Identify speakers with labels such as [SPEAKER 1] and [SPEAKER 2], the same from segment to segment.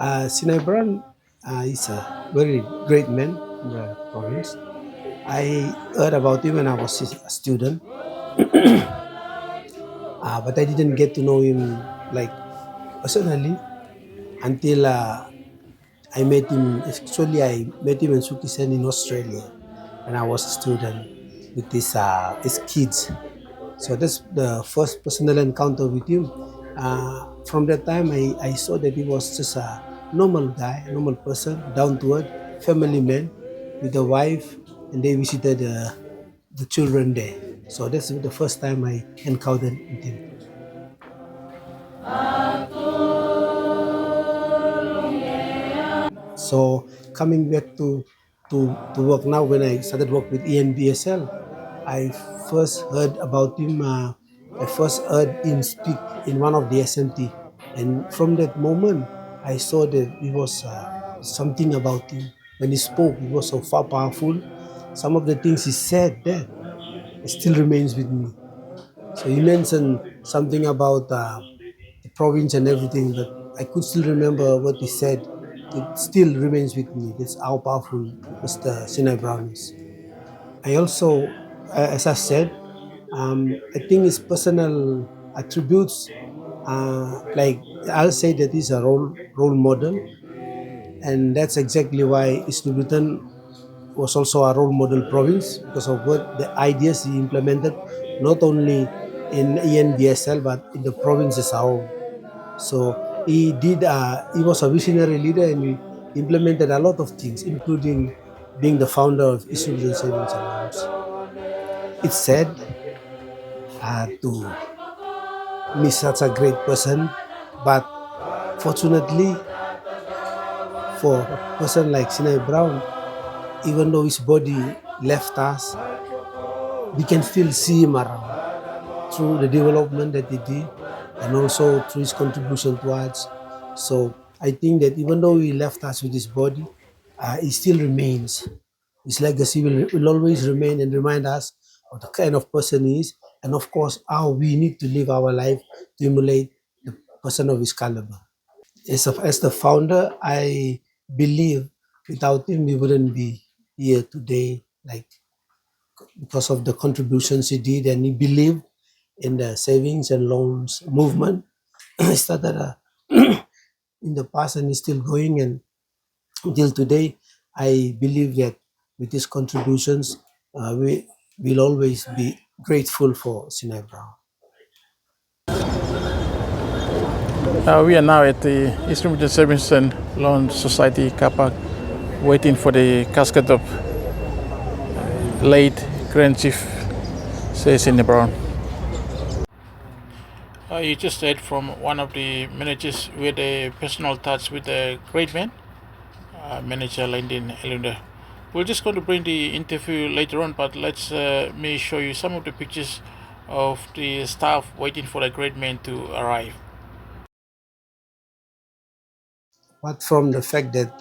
[SPEAKER 1] Sinai Brown is a very great man in the province. I heard about him when I was a student, but I didn't get to know him like personally until I met him. Actually, I met him in Sukisen in Australia when I was a student with his kids. So that's the first personal encounter with him. From that time, I saw that he was just a normal guy, normal person, down to earth, family man with a wife, and they visited the children there. So that's the first time I encountered with him. So coming back to work now, when I started work with ENBSL, I first heard about him. I first heard him speak in one of the SMT, and from that moment, I saw that it was something about him. When he spoke, it was so far powerful. Some of the things he said there still remains with me. So he mentioned something about the province and everything, but I could still remember what he said. It still remains with me. That's how powerful Mr. Sinai Brown is. I also, as I said, I think his personal attributes, like I'll say that he's a role model, and that's exactly why East Lubritan was also a role model province because of what the ideas he implemented, not only in ENBSL but in the province as a whole. So he did. He was a visionary leader, and he implemented a lot of things, including being the founder of East Lubritan Savings and Loans. It's sad to miss such a great person, but fortunately for a person like Sinai Brown, even though his body left us, we can still see him around through the development that he did and also through his contribution to us. So I think that even though he left us with his body, he still remains. His legacy will always remain and remind us of the kind of person he is, and of course, how we need to live our life to emulate the person of his caliber. As the founder, I believe without him, we wouldn't be here today, like because of the contributions he did, and he believed in the savings and loans movement. He started in the past and is still going, and until today, I believe that with his contributions, we will always be grateful for Sinai Brown.
[SPEAKER 2] We are now at the Eastern Region Savings and Loan Society car park, waiting for the casket of late Grand Chief Sinai Brown. You just heard from one of the managers with a personal touch with the great man, manager Lyndon Elunda. We're just going to bring the interview later on, but let's me show you some of the pictures of the staff waiting for the great man to arrive.
[SPEAKER 1] Apart from the fact that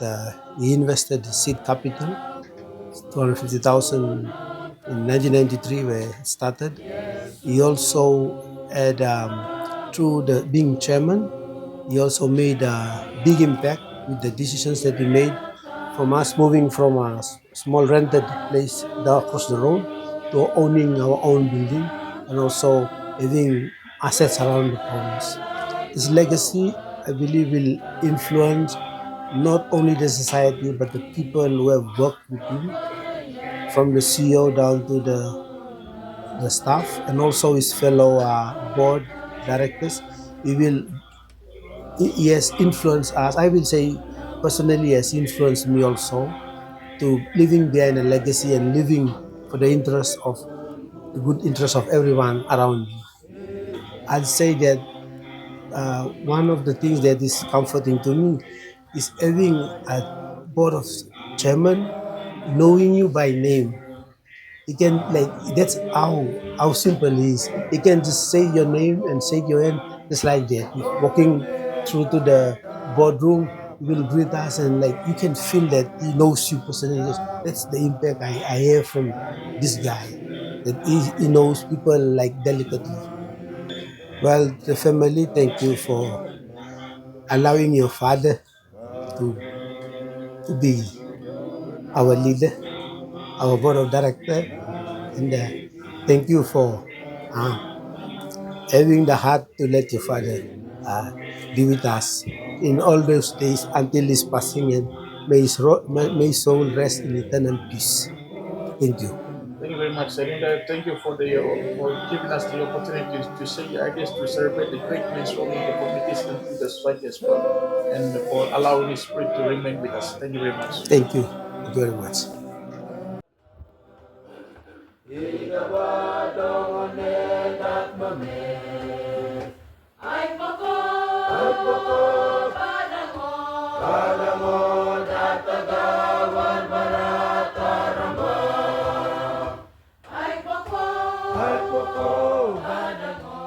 [SPEAKER 1] he invested seed capital, 250,000 in 1993 where it started, he also had, through the being chairman, he also made a big impact with the decisions that he made from us moving from a small rented place down across the road to owning our own building and also having assets around the province. His legacy, I believe, will influence not only the society but the people who have worked with him, from the CEO down to the staff and also his fellow board directors. He will he has influenced us. I will say personally, he has influenced me also to living behind a legacy and living for the interest of the good interest of everyone around me. I'd say that one of the things that is comforting to me is having a board of chairman knowing you by name. You can, like, that's how simple it is. You can just say your name and shake your hand just like that. If walking through to the boardroom, he will greet us and like you can feel that he knows you personally. That's the impact I hear from this guy. That he knows people like delicately. Well, the family, thank you for allowing your father to be our leader, our board of director, and thank you for uh, having the heart to let your father be with us in all those days until his passing, and may his soul rest in eternal peace. Thank you.
[SPEAKER 2] Thank you very much, and thank you for giving us the opportunity to say ideas to celebrate the great man's role in the communities and to the society as well, and for allowing his spirit to remain with us. Thank you very much.
[SPEAKER 1] Thank you. Thank you very much.
[SPEAKER 3] Ay poko, badangon, datagawan barata ramba. Ay poko, badangon.